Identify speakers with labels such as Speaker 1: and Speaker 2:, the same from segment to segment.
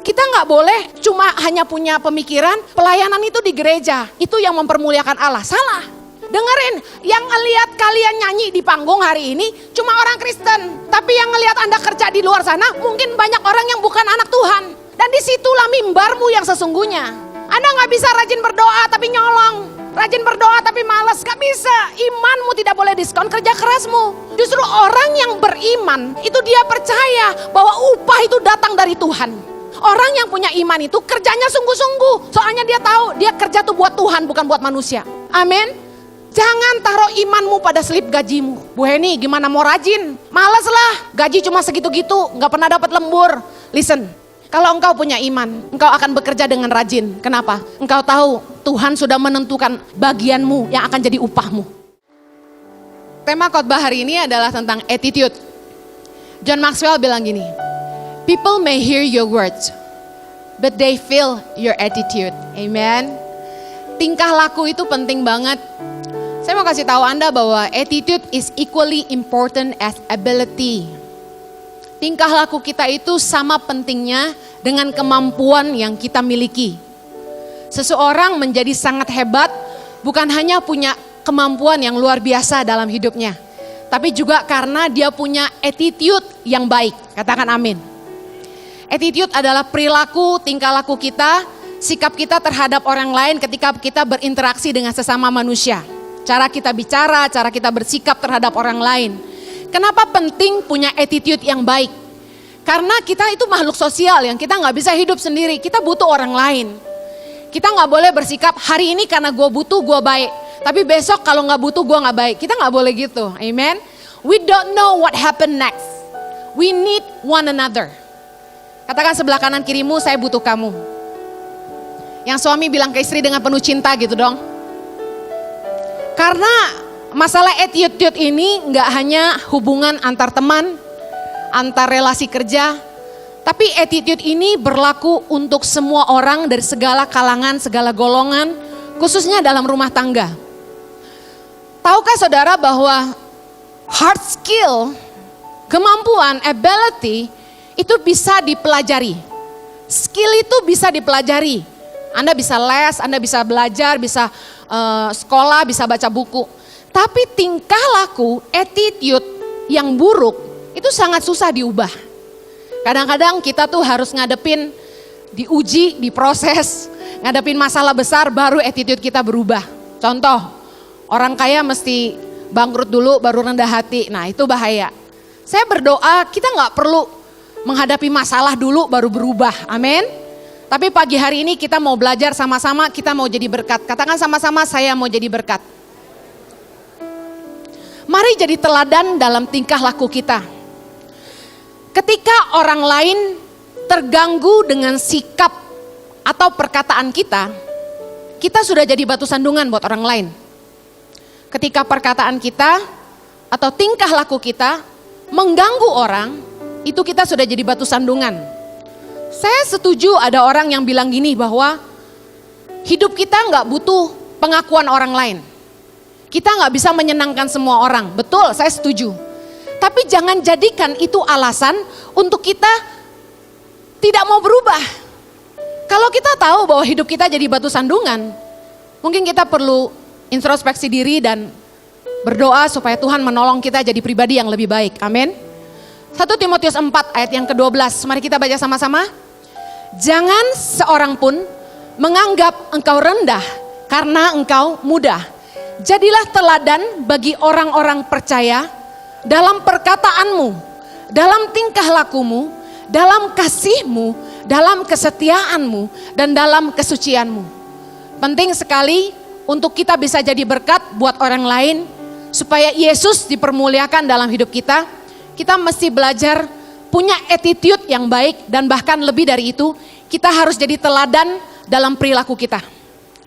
Speaker 1: Kita nggak boleh cuma hanya punya pemikiran pelayanan itu di gereja, itu yang mempermuliakan Allah. Salah. Dengerin, yang ngelihat kalian nyanyi di panggung hari ini cuma orang Kristen. Tapi yang ngelihat Anda kerja di luar sana mungkin banyak orang yang bukan anak Tuhan. Dan disitulah mimbarmu yang sesungguhnya. Anda nggak bisa rajin berdoa tapi nyolong. Rajin berdoa tapi malas, gak bisa. Imanmu tidak boleh diskon kerja kerasmu. Justru orang yang beriman itu dia percaya bahwa upah itu datang dari Tuhan. Orang yang punya iman itu kerjanya sungguh-sungguh. Soalnya dia tahu dia kerja tuh buat Tuhan bukan buat manusia. Amin. Jangan taruh imanmu pada slip gajimu. Bu Heni gimana mau rajin? Males lah, gaji cuma segitu-gitu, gak pernah dapat lembur. Listen, kalau engkau punya iman, engkau akan bekerja dengan rajin. Kenapa? Engkau tahu Tuhan sudah menentukan bagianmu yang akan jadi upahmu. Tema khotbah hari ini adalah tentang attitude. John Maxwell bilang gini, people may hear your words, but they feel your attitude. Amen. Tingkah laku itu penting banget. Saya mau kasih tahu Anda bahwa attitude is equally important as ability. Tingkah laku kita itu sama pentingnya dengan kemampuan yang kita miliki. Seseorang menjadi sangat hebat bukan hanya punya kemampuan yang luar biasa dalam hidupnya, tapi juga karena dia punya attitude yang baik. Katakan amin. Attitude adalah perilaku, tingkah laku kita, sikap kita terhadap orang lain ketika kita berinteraksi dengan sesama manusia. Cara kita bicara, cara kita bersikap terhadap orang lain. Kenapa penting punya attitude yang baik? Karena kita itu makhluk sosial yang kita gak bisa hidup sendiri, kita butuh orang lain. Kita gak boleh bersikap hari ini karena gue butuh gue baik, tapi besok kalau gak butuh gue gak baik. Kita gak boleh gitu, amen. We don't know what happen next. We need one another. Katakan sebelah kanan kirimu, saya butuh kamu. Yang suami bilang ke istri dengan penuh cinta gitu dong. Karena masalah attitude ini gak hanya hubungan antar teman, antar relasi kerja, tapi attitude ini berlaku untuk semua orang dari segala kalangan, segala golongan, khususnya dalam rumah tangga. Tahukah saudara bahwa hard skill, kemampuan, ability itu bisa dipelajari. Skill itu bisa dipelajari. Anda bisa les, Anda bisa belajar, bisa sekolah, bisa baca buku. Tapi tingkah laku, attitude yang buruk itu sangat susah diubah. Kadang-kadang kita tuh harus ngadepin, diuji, diproses, ngadepin masalah besar baru attitude kita berubah. Contoh, orang kaya mesti bangkrut dulu baru rendah hati. Nah itu bahaya. Saya berdoa kita gak perlu menghadapi masalah dulu baru berubah. Amin. Tapi pagi hari ini kita mau belajar sama-sama, kita mau jadi berkat. Katakan sama-sama, saya mau jadi berkat. Mari jadi teladan dalam tingkah laku kita. Ketika orang lain terganggu dengan sikap atau perkataan kita, kita sudah jadi batu sandungan buat orang lain. Ketika perkataan kita atau tingkah laku kita mengganggu orang, itu kita sudah jadi batu sandungan. Saya setuju ada orang yang bilang gini bahwa hidup kita nggak butuh pengakuan orang lain. Kita nggak bisa menyenangkan semua orang, betul saya setuju. Tapi jangan jadikan itu alasan untuk kita tidak mau berubah. Kalau kita tahu bahwa hidup kita jadi batu sandungan, mungkin kita perlu introspeksi diri dan berdoa supaya Tuhan menolong kita jadi pribadi yang lebih baik, amin. 1 Timotius 4 ayat yang ke-12, mari kita baca sama-sama. Jangan seorang pun menganggap engkau rendah karena engkau muda. Jadilah teladan bagi orang-orang percaya dalam perkataanmu, dalam tingkah lakumu, dalam kasihmu, dalam kesetiaanmu, dan dalam kesucianmu. Penting sekali untuk kita bisa jadi berkat buat orang lain, supaya Yesus dipermuliakan dalam hidup kita. Kita mesti belajar punya attitude yang baik, dan bahkan lebih dari itu, kita harus jadi teladan dalam perilaku kita.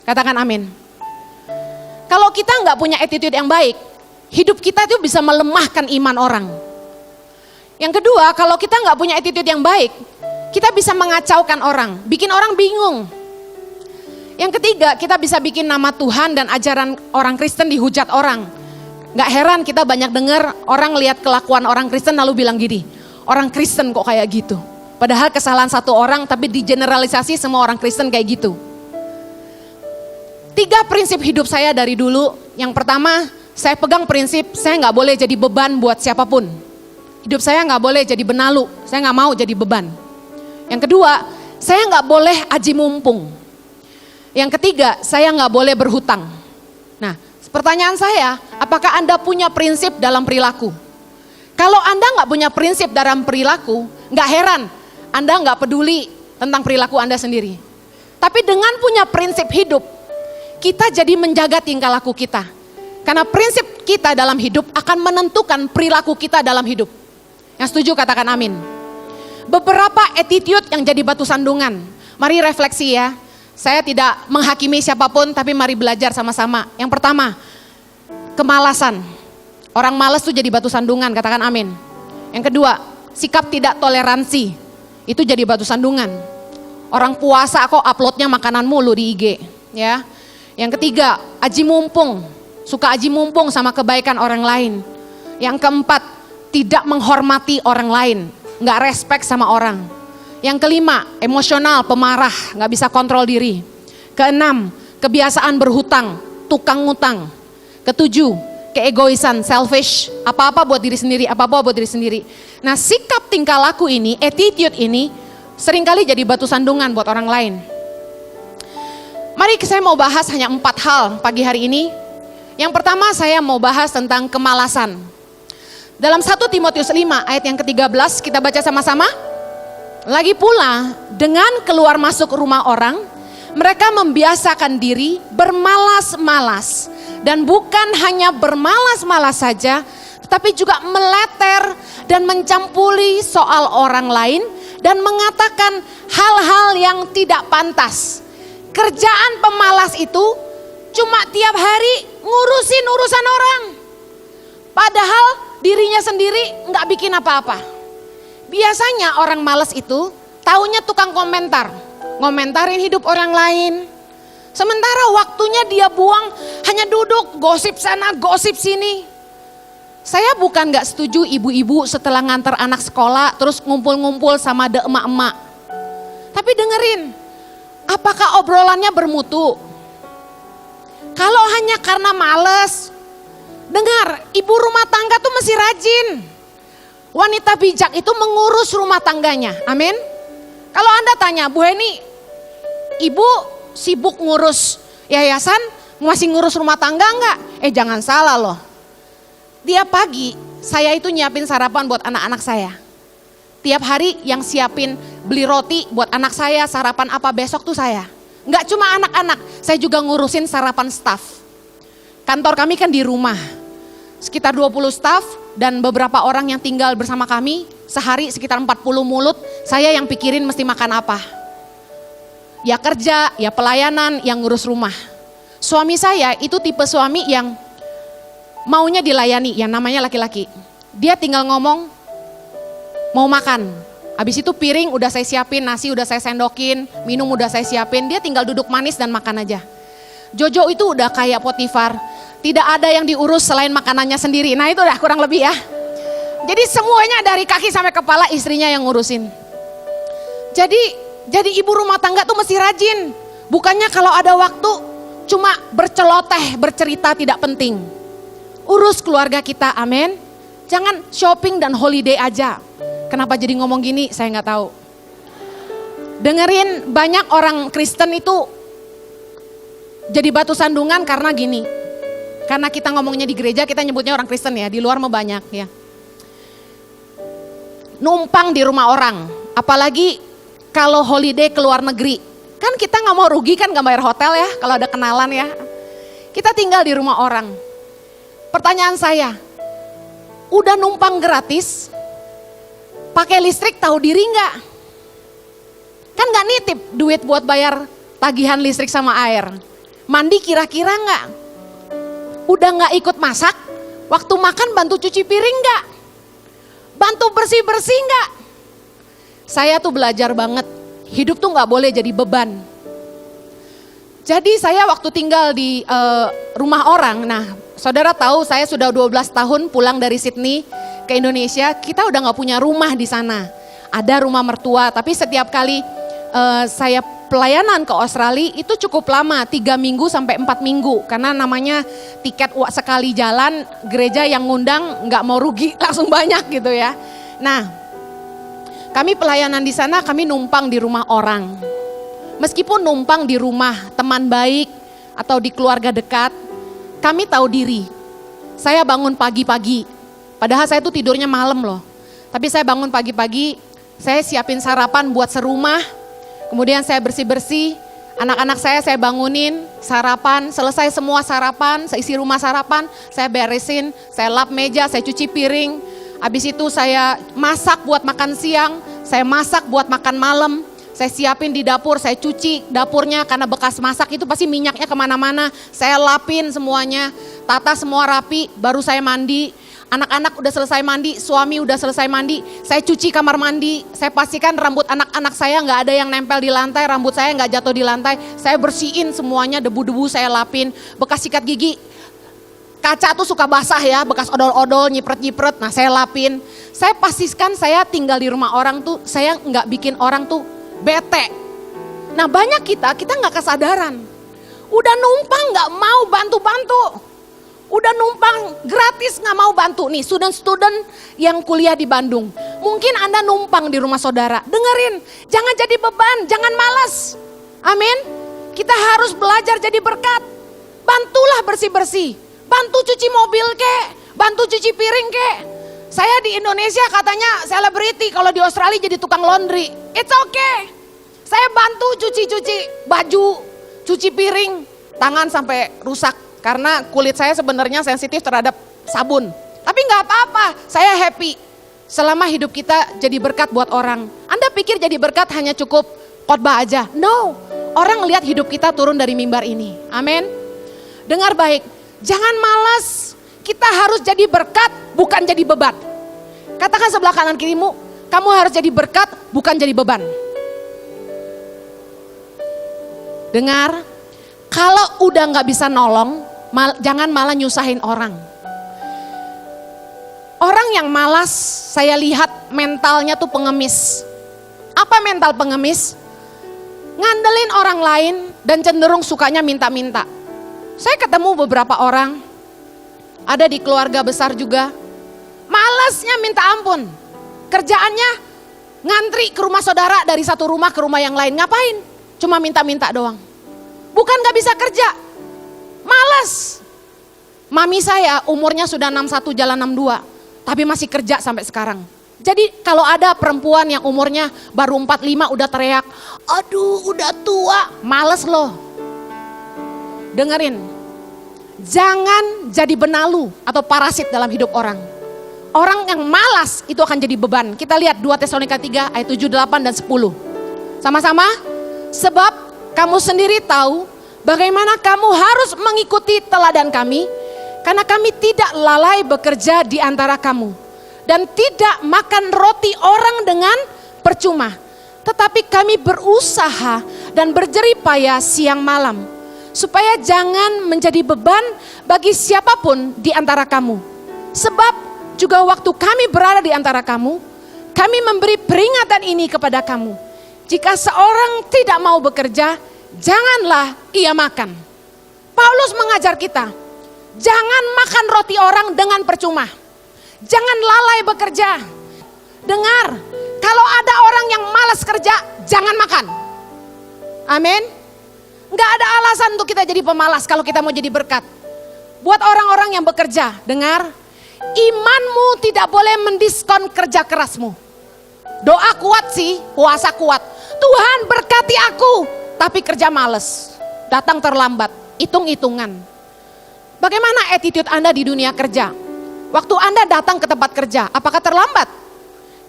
Speaker 1: Katakan amin. Kalau kita nggak punya attitude yang baik, hidup kita itu bisa melemahkan iman orang. Yang kedua, kalau kita nggak punya attitude yang baik, kita bisa mengacaukan orang, bikin orang bingung. Yang ketiga, kita bisa bikin nama Tuhan dan ajaran orang Kristen dihujat orang. Gak heran kita banyak dengar orang lihat kelakuan orang Kristen lalu bilang gini, orang Kristen kok kayak gitu. Padahal kesalahan satu orang tapi digeneralisasi semua orang Kristen kayak gitu. 3 prinsip hidup saya dari dulu. Yang pertama, saya pegang prinsip saya nggak boleh jadi beban buat siapapun. Hidup saya nggak boleh jadi benalu, saya nggak mau jadi beban. Yang kedua, saya nggak boleh aji mumpung. Yang ketiga, saya nggak boleh berhutang. Nah, pertanyaan saya, apakah Anda punya prinsip dalam perilaku? Kalau Anda nggak punya prinsip dalam perilaku, nggak heran Anda nggak peduli tentang perilaku Anda sendiri. Tapi dengan punya prinsip hidup, kita jadi menjaga tingkah laku kita. Karena prinsip kita dalam hidup akan menentukan perilaku kita dalam hidup. Yang setuju katakan amin. Beberapa attitude yang jadi batu sandungan. Mari refleksi ya. Saya tidak menghakimi siapapun, tapi mari belajar sama-sama. Yang pertama, kemalasan. Orang malas tuh jadi batu sandungan, katakan amin. Yang kedua, sikap tidak toleransi. Itu jadi batu sandungan. Orang puasa kok uploadnya makanan mulu di IG. Ya. Yang ketiga, aji mumpung. Suka aji mumpung sama kebaikan orang lain. Yang keempat, tidak menghormati orang lain. Nggak respect sama orang. Yang kelima, emosional, pemarah, nggak bisa kontrol diri. Keenam, kebiasaan berhutang, tukang ngutang. Ketujuh, keegoisan, selfish, apa-apa buat diri sendiri, apa-apa buat diri sendiri. Nah, sikap tingkah laku ini, attitude ini, seringkali jadi batu sandungan buat orang lain. Mari saya mau bahas hanya 4 hal pagi hari ini. Yang pertama saya mau bahas tentang kemalasan. Dalam 1 Timotius 5 ayat yang ke-13 kita baca sama-sama. Lagi pula dengan keluar masuk rumah orang, mereka membiasakan diri bermalas-malas. Dan bukan hanya bermalas-malas saja, tetapi juga meleter dan mencampuri soal orang lain dan mengatakan hal-hal yang tidak pantas. Kerjaan pemalas itu cuma tiap hari ngurusin urusan orang. Padahal dirinya sendiri nggak bikin apa-apa. Biasanya orang malas itu taunya tukang komentar. Ngomentarin hidup orang lain. Sementara waktunya dia buang hanya duduk gosip sana gosip sini. Saya bukan nggak setuju ibu-ibu setelah nganter anak sekolah terus ngumpul-ngumpul sama de emak-emak. Tapi dengerin. Apakah obrolannya bermutu? Kalau hanya karena males, dengar, ibu rumah tangga tuh masih rajin. Wanita bijak itu mengurus rumah tangganya, amin. Kalau Anda tanya, Bu Heni, ibu sibuk ngurus yayasan, masih ngurus rumah tangga enggak? Jangan salah loh. Tiap pagi, saya itu nyiapin sarapan buat anak-anak saya. Tiap hari yang siapin beli roti buat anak saya, sarapan apa besok tuh saya. Enggak cuma anak-anak, saya juga ngurusin sarapan staf. Kantor kami kan di rumah, sekitar 20 staf dan beberapa orang yang tinggal bersama kami. Sehari sekitar 40 mulut, saya yang pikirin mesti makan apa. Ya kerja, ya pelayanan, yang ngurus rumah. Suami saya itu tipe suami yang maunya dilayani, yang namanya laki-laki. Dia tinggal ngomong, mau makan. Habis itu piring udah saya siapin, nasi udah saya sendokin, minum udah saya siapin, dia tinggal duduk manis dan makan aja. Jojo itu udah kayak Potifar, tidak ada yang diurus selain makanannya sendiri. Nah itu udah kurang lebih ya. Jadi semuanya dari kaki sampai kepala istrinya yang ngurusin. Jadi ibu rumah tangga tuh mesti rajin. Bukannya kalau ada waktu cuma berceloteh, bercerita tidak penting. Urus keluarga kita, amin. Jangan shopping dan holiday aja. Kenapa jadi ngomong gini saya nggak tahu. Dengerin, banyak orang Kristen itu jadi batu sandungan karena gini. Karena kita ngomongnya di gereja kita nyebutnya orang Kristen ya, di luar mah banyak ya. Numpang di rumah orang, apalagi kalau holiday ke luar negeri. Kan kita nggak mau rugi kan nggak bayar hotel ya kalau ada kenalan ya. Kita tinggal di rumah orang. Pertanyaan saya, udah numpang gratis? Pakai listrik tahu diri nggak? Kan nggak nitip duit buat bayar tagihan listrik sama air. Mandi kira-kira nggak? Udah nggak ikut masak? Waktu makan bantu cuci piring nggak? Bantu bersih-bersih nggak? Saya tuh belajar banget, hidup tuh nggak boleh jadi beban. Jadi saya waktu tinggal di rumah orang, nah saudara tahu saya sudah 12 tahun pulang dari Sydney ke Indonesia, kita udah nggak punya rumah di sana. ada rumah mertua, tapi setiap kali saya pelayanan ke Australia itu cukup lama, 3 minggu sampai 4 minggu. Karena namanya tiket sekali jalan, gereja yang ngundang nggak mau rugi langsung banyak gitu ya. Nah, kami pelayanan di sana, kami numpang di rumah orang. Meskipun numpang di rumah teman baik atau di keluarga dekat, kami tahu diri. Saya bangun pagi-pagi, padahal saya tuh tidurnya malam loh. Tapi saya bangun pagi-pagi, saya siapin sarapan buat serumah, kemudian saya bersih-bersih, anak-anak saya bangunin, sarapan, selesai semua sarapan, seisi rumah sarapan, saya beresin, saya lap meja, saya cuci piring, habis itu saya masak buat makan siang, saya masak buat makan malam, saya siapin di dapur, saya cuci dapurnya karena bekas masak itu pasti minyaknya kemana-mana, saya lapin semuanya, tata semua rapi, baru saya mandi. Anak-anak udah selesai mandi, suami udah selesai mandi, saya cuci kamar mandi, saya pastikan rambut anak-anak saya nggak ada yang nempel di lantai, rambut saya nggak jatuh di lantai, saya bersihin semuanya, debu-debu saya lapin, bekas sikat gigi, kaca tuh suka basah ya, bekas odol-odol, nyipret-nyipret, nah saya lapin. Saya pastikan saya tinggal di rumah orang tuh, saya nggak bikin orang tuh bete. Nah banyak kita nggak kesadaran, udah numpang nggak mau bantu-bantu. Udah numpang gratis nggak mau bantu nih student-student yang kuliah di Bandung. Mungkin Anda numpang di rumah saudara. Dengerin, jangan jadi beban, jangan malas. Amin. Kita harus belajar jadi berkat. Bantulah bersih-bersih. Bantu cuci mobil kek, bantu cuci piring kek. Saya di Indonesia katanya selebriti, kalau di Australia jadi tukang laundry. It's okay. Saya bantu cuci-cuci baju, cuci piring, tangan sampai rusak. Karena kulit saya sebenarnya sensitif terhadap sabun. Tapi nggak apa-apa, saya happy. Selama hidup kita jadi berkat buat orang. Anda pikir jadi berkat hanya cukup khotbah aja? No, orang lihat hidup kita turun dari mimbar ini. Amin. Dengar baik, jangan malas. Kita harus jadi berkat, bukan jadi beban. Katakan sebelah kanan kirimu, kamu harus jadi berkat, bukan jadi beban. Dengar, kalau udah nggak bisa nolong, jangan malah nyusahin orang. Orang yang malas, saya lihat mentalnya tuh pengemis. Apa mental pengemis? Ngandelin orang lain dan cenderung sukanya minta-minta. Saya ketemu beberapa orang, ada di keluarga besar juga, malasnya minta ampun. Kerjaannya ngantri ke rumah saudara dari satu rumah ke rumah yang lain. Ngapain? Cuma minta-minta doang. Bukan gak bisa kerja. Malas. Mami saya umurnya sudah 61 jalan 62, tapi masih kerja sampai sekarang. Jadi kalau ada perempuan yang umurnya baru 45 udah teriak, aduh udah tua, males loh. Dengerin, jangan jadi benalu atau parasit dalam hidup orang. Orang yang malas itu akan jadi beban. Kita lihat 2 Tesalonika 3 ayat 7, 8 dan 10. Sama-sama, sebab kamu sendiri tahu bagaimana kamu harus mengikuti teladan kami, karena kami tidak lalai bekerja di antara kamu, dan tidak makan roti orang dengan percuma. Tetapi kami berusaha dan berjerih payah siang malam, supaya jangan menjadi beban bagi siapapun di antara kamu. Sebab juga waktu kami berada di antara kamu, kami memberi peringatan ini kepada kamu. Jika seorang tidak mau bekerja, janganlah ia makan. Paulus mengajar kita, jangan makan roti orang dengan percuma. Jangan lalai bekerja. Dengar, kalau ada orang yang malas kerja, jangan makan. Amin. Gak ada alasan untuk kita jadi pemalas kalau kita mau jadi berkat. Buat orang-orang yang bekerja, dengar, imanmu tidak boleh mendiskon kerja kerasmu. Doa kuat sih, puasa kuat. Tuhan berkati aku, tapi kerja males, datang terlambat, hitung-hitungan. Bagaimana attitude Anda di dunia kerja? Waktu Anda datang ke tempat kerja, apakah terlambat?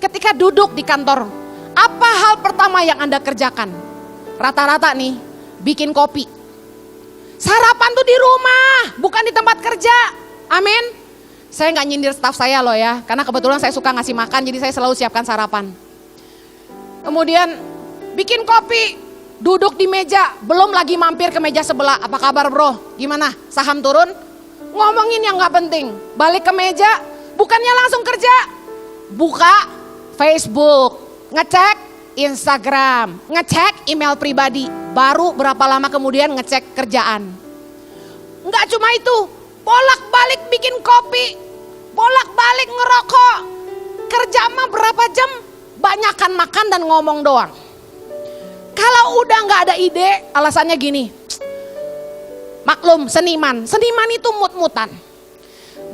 Speaker 1: Ketika duduk di kantor, apa hal pertama yang Anda kerjakan? Rata-rata nih, bikin kopi. Sarapan tuh di rumah, bukan di tempat kerja. Amin. Saya nggak nyindir staf saya loh ya, karena kebetulan saya suka ngasih makan, jadi saya selalu siapkan sarapan. Kemudian bikin kopi, duduk di meja, belum lagi mampir ke meja sebelah. Apa kabar bro? Gimana? Saham turun? Ngomongin yang gak penting. Balik ke meja, bukannya langsung kerja. Buka Facebook, ngecek Instagram, ngecek email pribadi, baru berapa lama kemudian ngecek kerjaan. Enggak cuma itu, bolak-balik bikin kopi, bolak-balik ngerokok, kerja mah berapa jam, banyakan makan dan ngomong doang. Kalau udah nggak ada ide, alasannya gini, maklum seniman itu mut-mutan,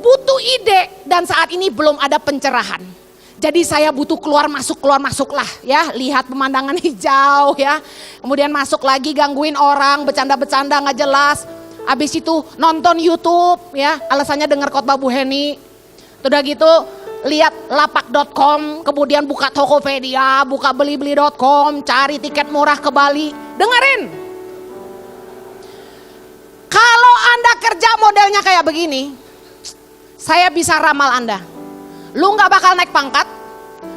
Speaker 1: butuh ide dan saat ini belum ada pencerahan. Jadi saya butuh keluar masuk lah ya, lihat pemandangan hijau ya. Kemudian masuk lagi gangguin orang, bercanda-bercanda nggak jelas. Habis itu nonton YouTube ya, alasannya dengar khotbah Bu Heni. Udah gitu lihat lapak.com, kemudian buka Tokopedia, buka belibeli.com, cari tiket murah ke Bali. Dengerin. Kalau Anda kerja modelnya kayak begini, saya bisa ramal Anda. Lu gak bakal naik pangkat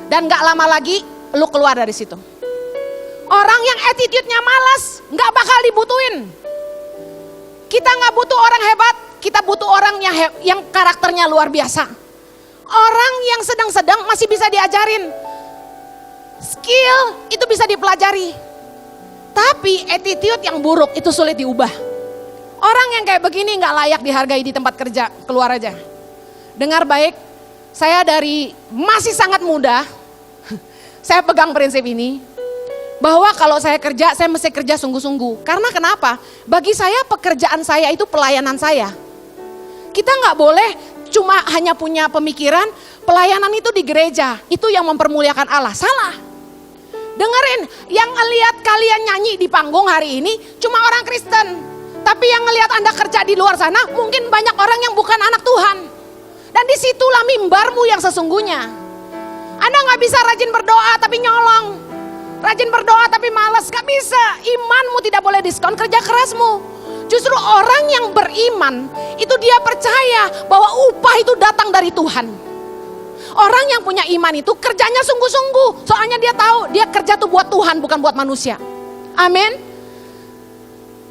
Speaker 1: dan gak lama lagi lu keluar dari situ. Orang yang attitude-nya malas gak bakal dibutuhin. Kita gak butuh orang hebat, kita butuh orang yang karakternya luar biasa. Orang yang sedang-sedang masih bisa diajarin. Skill itu bisa dipelajari. Tapi attitude yang buruk itu sulit diubah. Orang yang kayak begini gak layak dihargai di tempat kerja, keluar aja. Dengar baik. Saya dari masih sangat muda, saya pegang prinsip ini, bahwa kalau saya kerja, saya mesti kerja sungguh-sungguh. Karena kenapa? Bagi saya pekerjaan saya itu pelayanan saya. Kita nggak boleh cuma hanya punya pemikiran, pelayanan itu di gereja, itu yang mempermuliakan Allah. Salah. Dengerin, yang ngelihat kalian nyanyi di panggung hari ini cuma orang Kristen. Tapi yang ngelihat Anda kerja di luar sana, mungkin banyak orang yang bukan anak Tuhan. Dan disitulah mimbarmu yang sesungguhnya. Anda gak bisa rajin berdoa tapi nyolong. Rajin berdoa tapi malas, gak bisa. Imanmu tidak boleh diskon kerja kerasmu. Justru orang yang beriman, itu dia percaya bahwa upah itu datang dari Tuhan. Orang yang punya iman itu kerjanya sungguh-sungguh. Soalnya dia tahu, dia kerja tuh buat Tuhan bukan buat manusia. Amin.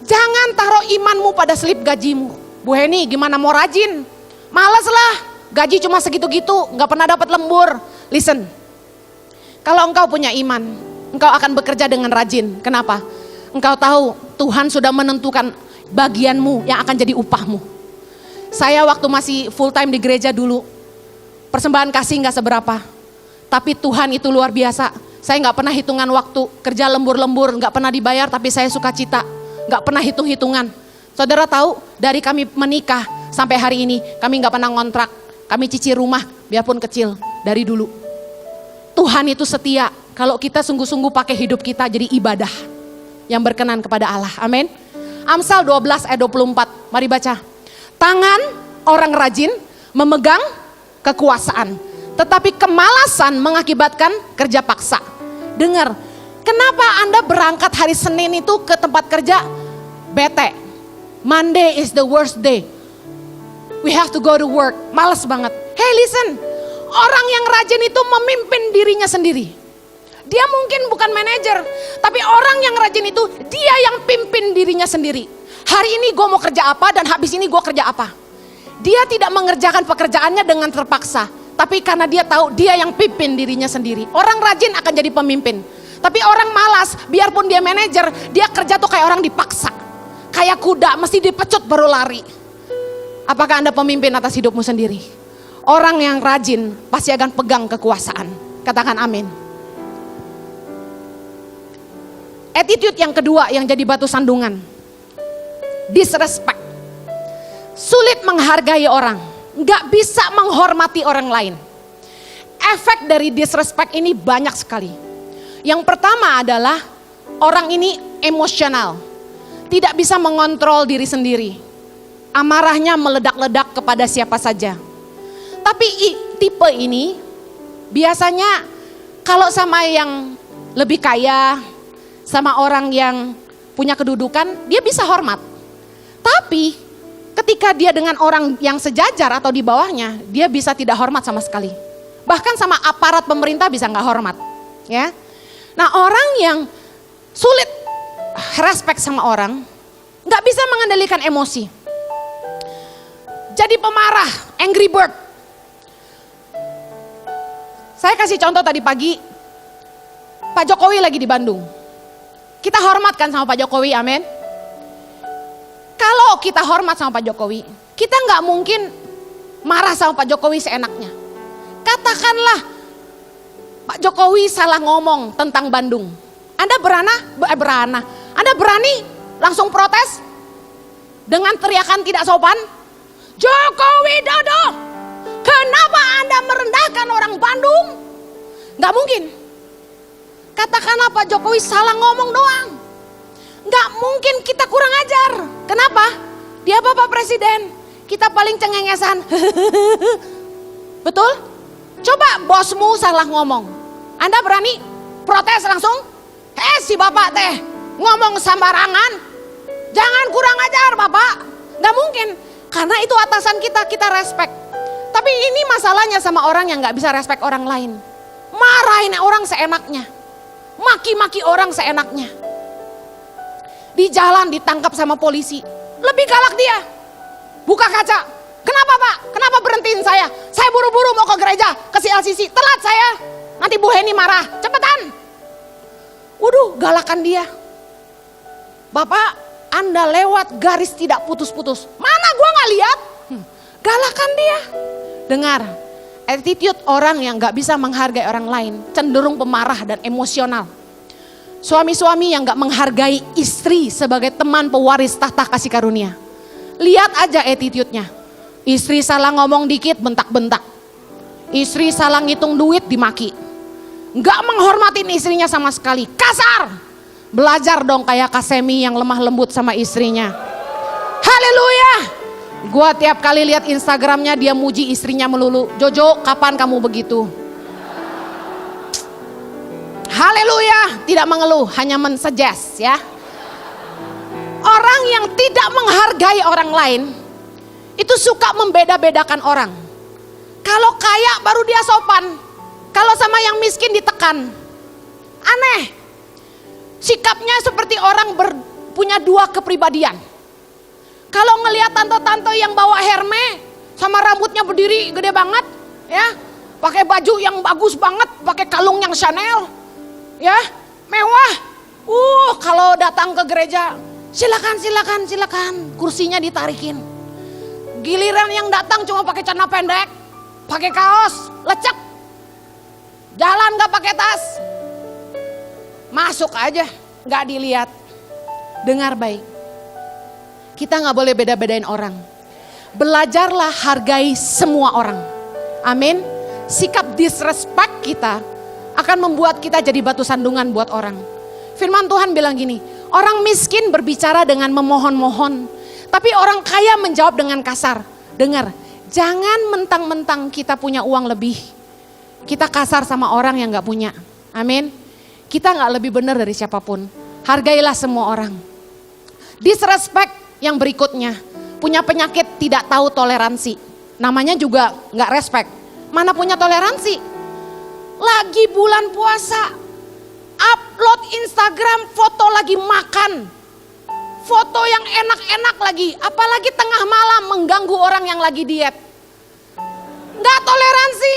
Speaker 1: Jangan taruh imanmu pada slip gajimu. Bu Heni gimana mau rajin? Males lah. Gaji cuma segitu-gitu, gak pernah dapat lembur. Listen, kalau engkau punya iman, engkau akan bekerja dengan rajin. Kenapa? Engkau tahu Tuhan sudah menentukan bagianmu yang akan jadi upahmu. Saya waktu masih full time di gereja dulu, persembahan kasih gak seberapa. Tapi Tuhan itu luar biasa. Saya gak pernah hitungan waktu, kerja lembur-lembur, gak pernah dibayar tapi saya sukacita. Gak pernah hitung-hitungan. Saudara tahu, dari kami menikah sampai hari ini, kami gak pernah ngontrak. Kami cicil rumah, biarpun kecil, dari dulu. Tuhan itu setia, kalau kita sungguh-sungguh pakai hidup kita jadi ibadah yang berkenan kepada Allah. Amin. Amsal 12 ayat 24, mari baca. Tangan orang rajin memegang kekuasaan, tetapi kemalasan mengakibatkan kerja paksa. Dengar, kenapa Anda berangkat hari Senin itu ke tempat kerja bete? Monday is the worst day. We have to go to work. Males banget. Hey listen, orang yang rajin itu memimpin dirinya sendiri. Dia mungkin bukan manajer, tapi orang yang rajin itu dia yang pimpin dirinya sendiri. Hari ini gue mau kerja apa dan habis ini gue kerja apa. Dia tidak mengerjakan pekerjaannya dengan terpaksa, tapi karena dia tahu dia yang pimpin dirinya sendiri. Orang rajin akan jadi pemimpin. Tapi orang malas, biarpun dia manajer, dia kerja tuh kayak orang dipaksa. Kayak kuda, mesti dipecut baru lari. Apakah Anda pemimpin atas hidupmu sendiri? Orang yang rajin pasti akan pegang kekuasaan. Katakan amin. Attitude yang kedua yang jadi batu sandungan. Disrespect. Sulit menghargai orang. Gak bisa menghormati orang lain. Efek dari disrespect ini banyak sekali. Yang pertama adalah orang ini emosional. Tidak bisa mengontrol diri sendiri. Amarahnya meledak-ledak kepada siapa saja. Tapi tipe ini biasanya kalau sama yang lebih kaya, sama orang yang punya kedudukan, dia bisa hormat. Tapi ketika dia dengan orang yang sejajar atau di bawahnya, dia bisa tidak hormat sama sekali. Bahkan sama aparat pemerintah bisa nggak hormat. Ya. Nah orang yang sulit respect sama orang, nggak bisa mengendalikan emosi. Jadi pemarah, angry bird. Saya kasih contoh tadi pagi, Pak Jokowi lagi di Bandung. Kita hormatkan sama Pak Jokowi, amin. Kalau kita hormat sama Pak Jokowi, kita nggak mungkin marah sama Pak Jokowi seenaknya. Katakanlah Pak Jokowi salah ngomong tentang Bandung. Anda Anda berani langsung protes dengan teriakan tidak sopan? Jokowi Dodo, kenapa Anda merendahkan orang Bandung? Nggak mungkin. Katakanlah Pak Jokowi salah ngomong doang. Nggak mungkin kita kurang ajar. Kenapa? Dia Bapak Presiden. Kita paling cengengesan. Betul? Coba bosmu salah ngomong. Anda berani protes langsung? Si Bapak teh ngomong sembarangan. Jangan kurang ajar Bapak. Nggak mungkin. Karena itu atasan kita, kita respect. Tapi ini masalahnya sama orang yang nggak bisa respect orang lain. Marahin orang seenaknya. Maki-maki orang seenaknya. Di jalan ditangkap sama polisi. Lebih galak dia. Buka kaca. Kenapa Pak? Kenapa berhentiin saya? Saya buru-buru mau ke gereja, ke CLCC. Telat saya. Nanti Bu Heni marah. Cepetan. Waduh, galakan dia. Bapak, Anda lewat garis tidak putus-putus. Mana gua gak lihat? Galakan dia. Dengar, attitude orang yang gak bisa menghargai orang lain cenderung pemarah dan emosional. Suami-suami yang gak menghargai istri sebagai teman pewaris tahta kasih karunia. Lihat aja attitude-nya. Istri salah ngomong dikit bentak-bentak. Istri salah ngitung duit dimaki. Gak menghormatin istrinya sama sekali. Kasar. Belajar dong kayak Kasemi yang lemah lembut sama istrinya. Haleluya. Gua tiap kali lihat Instagramnya dia muji istrinya melulu. Jojo, kapan kamu begitu? Haleluya, tidak mengeluh, hanya mensuggest ya. Orang yang tidak menghargai orang lain, itu suka membeda-bedakan orang. Kalau kaya baru dia sopan, kalau sama yang miskin ditekan. Aneh, sikapnya seperti orang punya dua kepribadian. Kalau ngelihat tante-tante yang bawa Hermes, sama rambutnya berdiri gede banget, ya, pakai baju yang bagus banget, pakai kalung yang Chanel, ya, mewah. Kalau datang ke gereja, silakan, kursinya ditarikin. Giliran yang datang cuma pakai celana pendek, pakai kaos, lecek, jalan gak pakai tas, masuk aja, gak dilihat. Dengar baik, kita gak boleh beda-bedain orang. Belajarlah hargai semua orang. Amin. Sikap disrespect kita akan membuat kita jadi batu sandungan buat orang. Firman Tuhan bilang gini, orang miskin berbicara dengan memohon-mohon, tapi orang kaya menjawab dengan kasar. Dengar, jangan mentang-mentang kita punya uang lebih, kita kasar sama orang yang gak punya. Amin. Kita gak lebih benar dari siapapun. Hargailah semua orang. Disrespect yang berikutnya, punya penyakit tidak tahu toleransi. Namanya juga gak respect. Mana punya toleransi? Lagi bulan puasa, upload Instagram foto lagi makan, foto yang enak-enak lagi, apalagi tengah malam mengganggu orang yang lagi diet. Gak toleransi.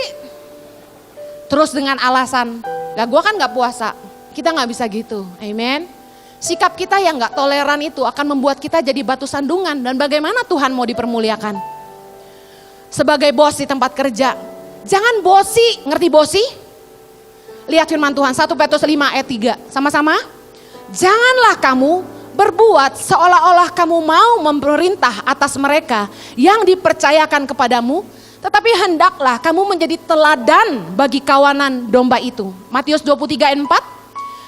Speaker 1: Terus dengan alasan, gua kan gak puasa. Kita gak bisa gitu, amen. Sikap kita yang gak toleran itu akan membuat kita jadi batu sandungan. Dan bagaimana Tuhan mau dipermuliakan? Sebagai bos di tempat kerja, jangan bosi, ngerti bosi? Lihat firman Tuhan 1 Petrus 5 ayat 3, sama-sama. Janganlah kamu berbuat seolah-olah kamu mau memerintah atas mereka yang dipercayakan kepadamu, tetapi hendaklah kamu menjadi teladan bagi kawanan domba itu. Matius 23 ayat 4.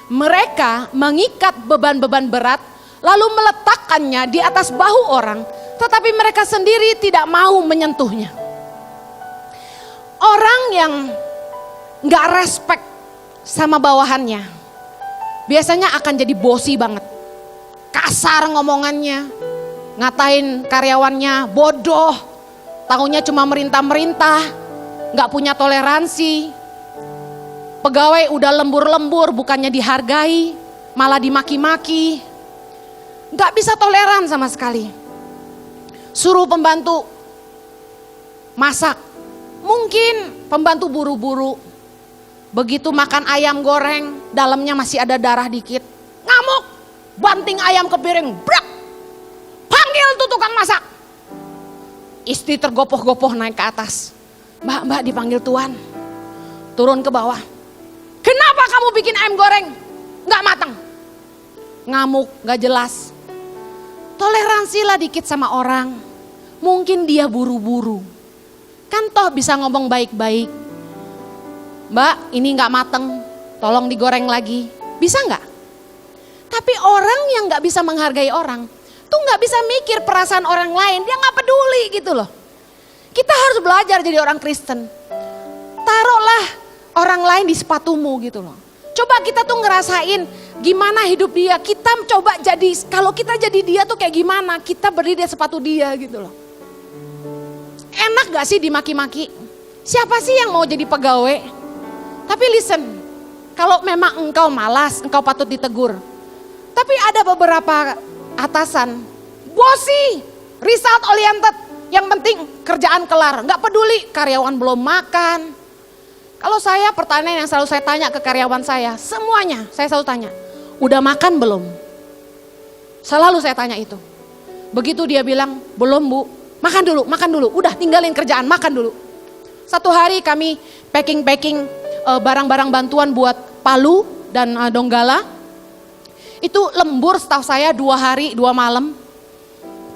Speaker 1: Mereka mengikat beban-beban berat lalu meletakkannya di atas bahu orang, tetapi mereka sendiri tidak mau menyentuhnya. Orang yang gak respect sama bawahannya biasanya akan jadi bosi banget. Kasar ngomongannya, ngatain karyawannya bodoh, taunya cuma merintah-merintah, gak punya toleransi. Pegawai udah lembur-lembur bukannya dihargai, malah dimaki-maki. Gak bisa toleran sama sekali. Suruh pembantu masak, mungkin pembantu buru-buru. Begitu makan ayam goreng, dalamnya masih ada darah dikit. Ngamuk, banting ayam ke piring, brak. Panggil tuh tukang masak. Istri tergopoh-gopoh naik ke atas. Mbak dipanggil tuan. Turun ke bawah. Kenapa kamu bikin ayam goreng? Nggak matang. Ngamuk, nggak jelas. Toleransilah dikit sama orang. Mungkin dia buru-buru. Kan toh bisa ngomong baik-baik. Mbak, ini nggak mateng. Tolong digoreng lagi. Bisa nggak? Tapi orang yang nggak bisa menghargai orang, tuh nggak bisa mikir perasaan orang lain. Dia nggak peduli gitu loh. Kita harus belajar jadi orang Kristen. Taruhlah orang lain di sepatumu gitu loh. Coba kita tuh ngerasain gimana hidup dia. Kita coba jadi, kalau kita jadi dia tuh kayak gimana. Kita berdiri di sepatu dia gitu loh. Enak gak sih dimaki-maki? Siapa sih yang mau jadi pegawai? Tapi listen, kalau memang engkau malas, engkau patut ditegur. Tapi ada beberapa atasan, bossy, result oriented. Yang penting kerjaan kelar, gak peduli karyawan belum makan. Kalau saya, pertanyaan yang selalu saya tanya ke karyawan saya, semuanya saya selalu tanya, udah makan belum? Selalu saya tanya itu. Begitu dia bilang, belum bu, makan dulu, udah tinggalin kerjaan, makan dulu. Satu hari kami packing barang-barang bantuan buat Palu dan Donggala. Itu lembur staff saya 2 hari 2 malam.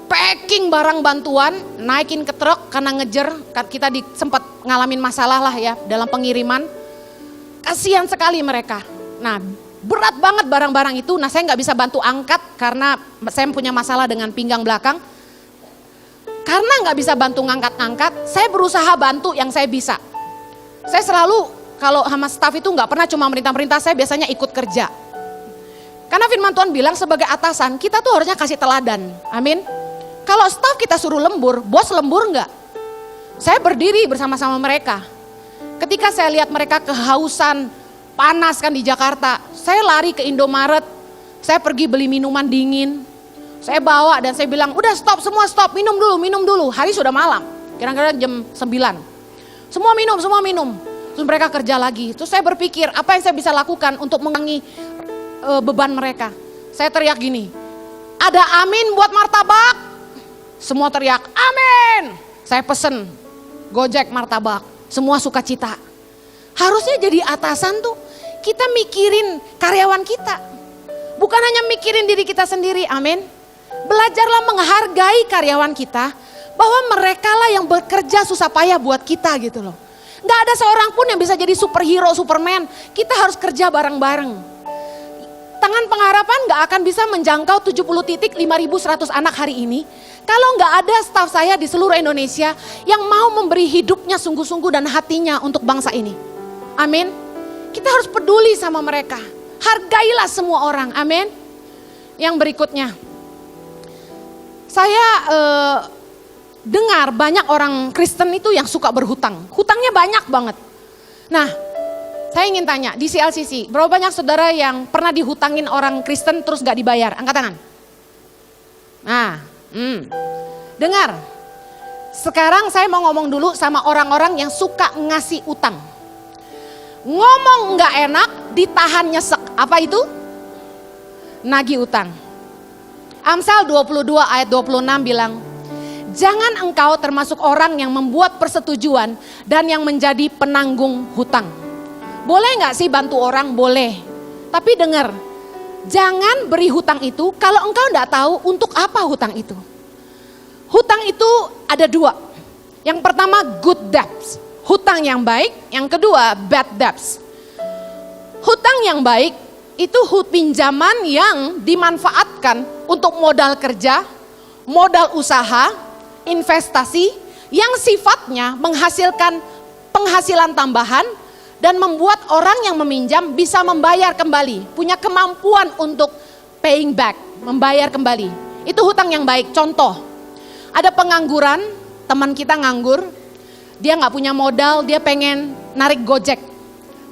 Speaker 1: Packing barang bantuan, naikin ke truk karena ngejer, kita sempat ngalamin masalah lah ya dalam pengiriman. Kasihan sekali mereka. Nah, berat banget barang-barang itu. Nah, saya nggak bisa bantu angkat karena saya punya masalah dengan pinggang belakang. Karena nggak bisa bantu ngangkat-ngangkat, saya berusaha bantu yang saya bisa. Saya selalu kalau sama staff itu nggak pernah cuma merintah-merintah, saya biasanya ikut kerja. Karena firman Tuhan bilang sebagai atasan kita tuh harusnya kasih teladan. Amin. Kalau staff kita suruh lembur, bos lembur enggak? Saya berdiri bersama-sama mereka. Ketika saya lihat mereka kehausan, panas kan di Jakarta, saya lari ke Indomaret, saya pergi beli minuman dingin. Saya bawa dan saya bilang, udah stop, semua stop, minum dulu. Hari sudah malam, kira-kira jam 9. Semua minum. Terus mereka kerja lagi. Terus saya berpikir, apa yang saya bisa lakukan untuk mengurangi beban mereka. Saya teriak gini, ada amin buat martabak? Semua teriak, amin. Saya pesen Gojek martabak, semua sukacita. Harusnya jadi atasan tuh, kita mikirin karyawan kita. Bukan hanya mikirin diri kita sendiri, amin. Belajarlah menghargai karyawan kita, bahwa mereka lah yang bekerja susah payah buat kita gitu loh. Gak ada seorang pun yang bisa jadi superhero, superman. Kita harus kerja bareng-bareng. Tangan Pengharapan gak akan bisa menjangkau 70 titik 5.100 anak hari ini kalau gak ada staf saya di seluruh Indonesia yang mau memberi hidupnya sungguh-sungguh dan hatinya untuk bangsa ini. Amin. Kita harus peduli sama mereka. Hargailah semua orang. Amin. Yang berikutnya, saya dengar banyak orang Kristen itu yang suka berhutang. Hutangnya banyak banget. Nah, saya ingin tanya, di CLCC, berapa banyak saudara yang pernah dihutangin orang Kristen terus gak dibayar? Angkat tangan. Nah, dengar. Sekarang saya mau ngomong dulu sama orang-orang yang suka ngasih utang. Ngomong gak enak, ditahan nyesek. Apa itu? Nagih utang. Amsal 22 ayat 26 bilang, jangan engkau termasuk orang yang membuat persetujuan dan yang menjadi penanggung hutang. Boleh gak sih bantu orang? Boleh. Tapi dengar, jangan beri hutang itu kalau engkau gak tahu untuk apa hutang itu. Hutang itu ada 2. Yang pertama good debts, hutang yang baik. Yang kedua bad debts. Hutang yang baik itu pinjaman yang dimanfaatkan untuk modal kerja, modal usaha, investasi yang sifatnya menghasilkan penghasilan tambahan dan membuat orang yang meminjam bisa membayar kembali, punya kemampuan untuk paying back, membayar kembali. Itu hutang yang baik. Contoh, ada pengangguran, teman kita nganggur, dia nggak punya modal, dia pengen narik Gojek,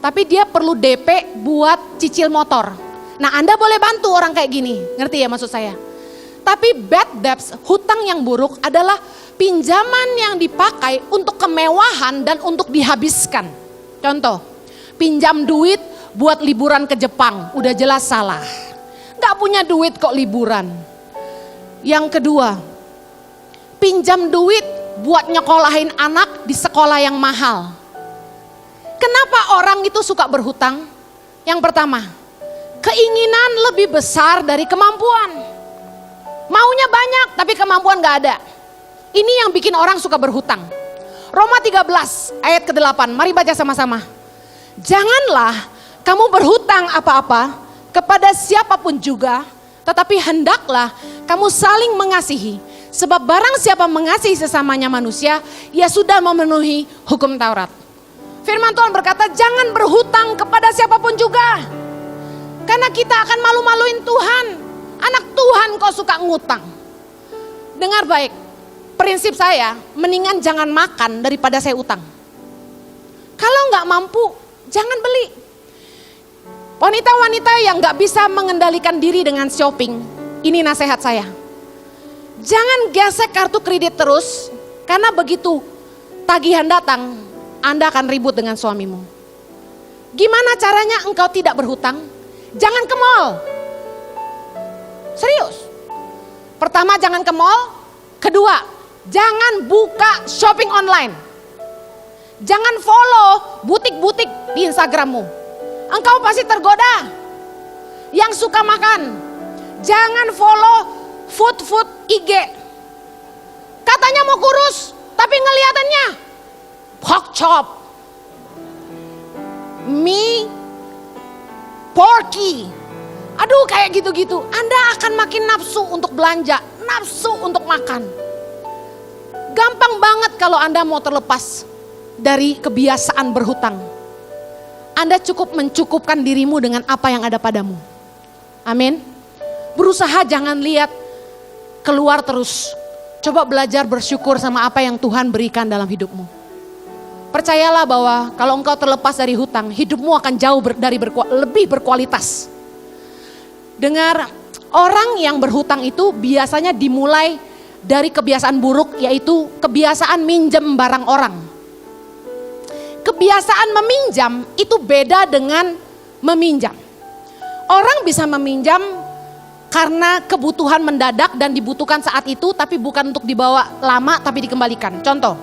Speaker 1: tapi dia perlu DP buat cicil motor. Nah, Anda boleh bantu orang kayak gini, ngerti ya maksud saya? Tapi bad debts, hutang yang buruk adalah pinjaman yang dipakai untuk kemewahan dan untuk dihabiskan. Contoh, pinjam duit buat liburan ke Jepang, udah jelas salah. Gak punya duit kok liburan. Yang kedua, pinjam duit buat nyekolahin anak di sekolah yang mahal. Kenapa orang itu suka berhutang? Yang pertama, keinginan lebih besar dari kemampuan. Maunya banyak tapi kemampuan gak ada. Ini yang bikin orang suka berhutang. Roma 13 ayat ke-8, mari baca sama-sama. Janganlah kamu berhutang apa-apa kepada siapapun juga, tetapi hendaklah kamu saling mengasihi. Sebab barang siapa mengasihi sesamanya manusia, ia sudah memenuhi hukum Taurat. Firman Tuhan berkata, jangan berhutang kepada siapapun juga. Karena kita akan malu-maluin Tuhan. Anak Tuhan kok suka ngutang. Dengar baik, prinsip saya, mendingan jangan makan daripada saya utang. Kalau nggak mampu, jangan beli. Wanita-wanita yang nggak bisa mengendalikan diri dengan shopping, ini nasihat saya. Jangan gesek kartu kredit terus, karena begitu tagihan datang, Anda akan ribut dengan suamimu. Gimana caranya engkau tidak berhutang? Jangan ke mall. Serius. Pertama, jangan ke mall. Kedua, jangan buka shopping online. Jangan follow butik-butik di Instagrammu. Engkau pasti tergoda. Yang suka makan, jangan follow food IG. Katanya mau kurus, tapi ngeliatannya pork chop, mie, porky. Aduh, kayak gitu-gitu. Anda akan makin nafsu untuk belanja, nafsu untuk makan. Gampang banget kalau Anda mau terlepas dari kebiasaan berhutang. Anda cukup mencukupkan dirimu dengan apa yang ada padamu. Amin. Berusaha jangan lihat keluar terus. Coba belajar bersyukur sama apa yang Tuhan berikan dalam hidupmu. Percayalah bahwa kalau engkau terlepas dari hutang, hidupmu akan jauh lebih berkualitas. Dengar, orang yang berhutang itu biasanya dimulai dari kebiasaan buruk, yaitu kebiasaan minjem barang orang. Kebiasaan meminjam itu beda dengan meminjam. Orang bisa meminjam karena kebutuhan mendadak dan dibutuhkan saat itu, tapi bukan untuk dibawa lama tapi dikembalikan. Contoh,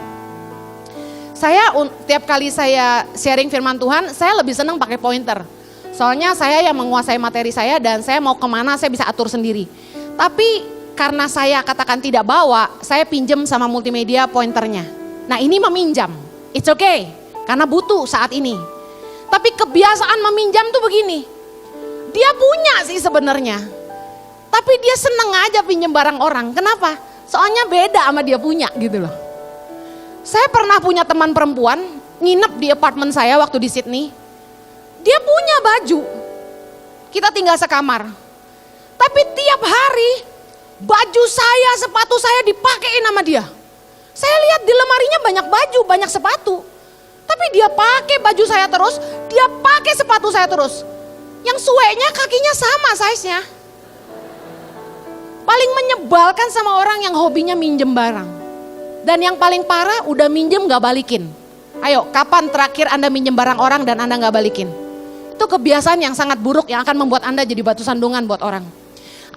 Speaker 1: saya tiap kali saya sharing firman Tuhan, saya lebih senang pakai pointer. Soalnya saya yang menguasai materi saya dan saya mau kemana saya bisa atur sendiri. Tapi karena saya katakan tidak bawa, saya pinjem sama multimedia pointernya. Nah, ini meminjam, it's okay, karena butuh saat ini. Tapi kebiasaan meminjam tuh begini, dia punya sih sebenarnya, tapi dia seneng aja pinjem barang orang. Kenapa? Soalnya beda sama dia punya gitu loh. Saya pernah punya teman perempuan, nginep di apartemen saya waktu di Sydney. Dia punya baju, kita tinggal sekamar. Tapi tiap hari baju saya, sepatu saya dipakein sama dia. Saya lihat di lemarinya banyak baju, banyak sepatu. Tapi dia pakai baju saya terus, dia pakai sepatu saya terus. Yang suenya kakinya sama size-nya. Paling menyebalkan sama orang yang hobinya minjem barang. Dan yang paling parah, udah minjem gak balikin. Ayo, kapan terakhir Anda minjem barang orang dan Anda gak balikin? Itu kebiasaan yang sangat buruk yang akan membuat Anda jadi batu sandungan buat orang.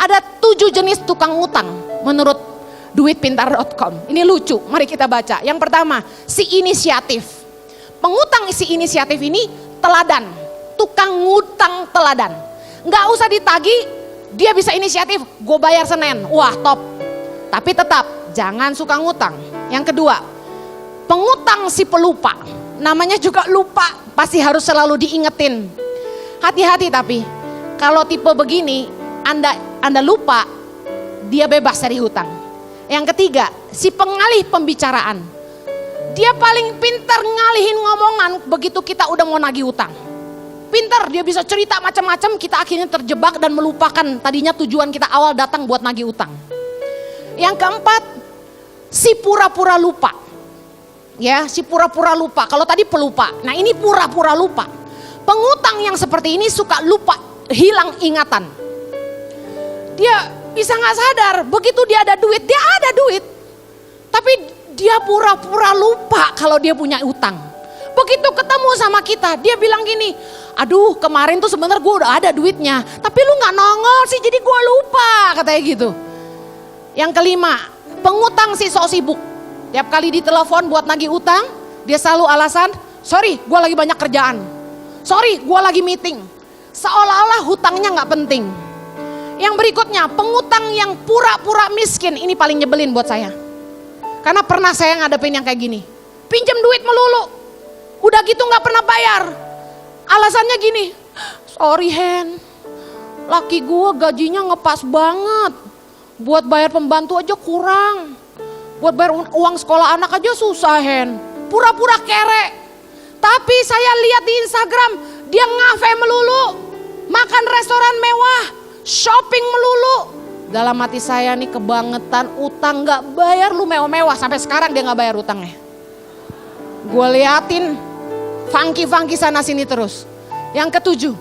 Speaker 1: Ada 7 jenis tukang utang menurut duitpintar.com. Ini lucu, mari kita baca. Yang pertama, si inisiatif. Pengutang si inisiatif ini teladan. Tukang ngutang teladan. Gak usah ditagih, dia bisa inisiatif, gue bayar Senin. Wah, top. Tapi tetap, jangan suka ngutang. Yang kedua, pengutang si pelupa. Namanya juga lupa, pasti harus selalu diingetin. Hati-hati tapi, kalau tipe begini, Anda lupa, dia bebas dari hutang. Yang ketiga, si pengalih pembicaraan. Dia paling pintar ngalihin ngomongan begitu kita udah mau nagih hutang. Pintar, dia bisa cerita macam-macam, kita akhirnya terjebak dan melupakan tadinya tujuan kita awal datang buat nagih hutang. Yang keempat, si pura-pura lupa. Ya, si pura-pura lupa. Kalau tadi pelupa, nah ini pura-pura lupa. Pengutang yang seperti ini suka lupa, hilang ingatan. Dia bisa gak sadar, begitu dia ada duit, dia ada duit. Tapi dia pura-pura lupa kalau dia punya utang. Begitu ketemu sama kita, dia bilang gini, aduh kemarin tuh sebenarnya gue udah ada duitnya, tapi lu gak nongol sih jadi gue lupa, katanya gitu. Yang kelima, pengutang si sok sibuk. Tiap kali ditelepon buat nagih utang, dia selalu alasan, sorry gue lagi banyak kerjaan, sorry gue lagi meeting. Seolah-olah hutangnya gak penting. Yang berikutnya, pengutang yang pura-pura miskin, ini paling nyebelin buat saya. Karena pernah saya ngadepin yang kayak gini, pinjam duit melulu. Udah gitu gak pernah bayar. Alasannya gini, sorry Hen, laki gue gajinya ngepas banget. Buat bayar pembantu aja kurang. Buat bayar uang sekolah anak aja susah Hen. Pura-pura kere. Tapi saya lihat di Instagram, dia ngafe melulu. Makan restoran mewah, shopping melulu. Dalam hati saya nih kebangetan, utang gak bayar lu mewah-mewah. Sampai sekarang dia gak bayar utangnya. Gue liatin funky sana sini terus. Yang ketujuh,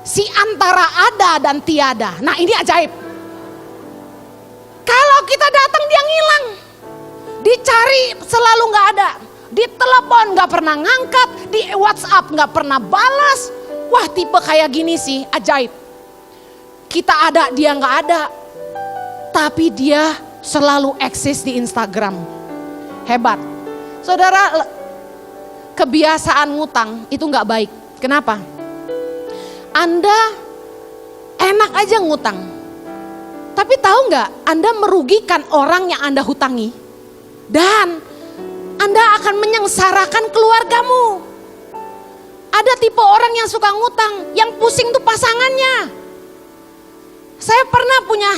Speaker 1: si antara ada dan tiada. Nah ini ajaib. Kalau kita datang dia ngilang. Dicari selalu gak ada. Di telepon gak pernah ngangkat. Di WhatsApp gak pernah balas. Wah tipe kayak gini sih ajaib. Kita ada dia gak ada. Tapi dia selalu eksis di Instagram. Hebat. Saudara, kebiasaan ngutang itu gak baik. Kenapa? Anda enak aja ngutang. Tapi tahu gak, Anda merugikan orang yang Anda hutangi. Dan Anda akan menyengsarakan keluargamu. Ada tipe orang yang suka ngutang, yang pusing tuh pasangannya. Saya pernah punya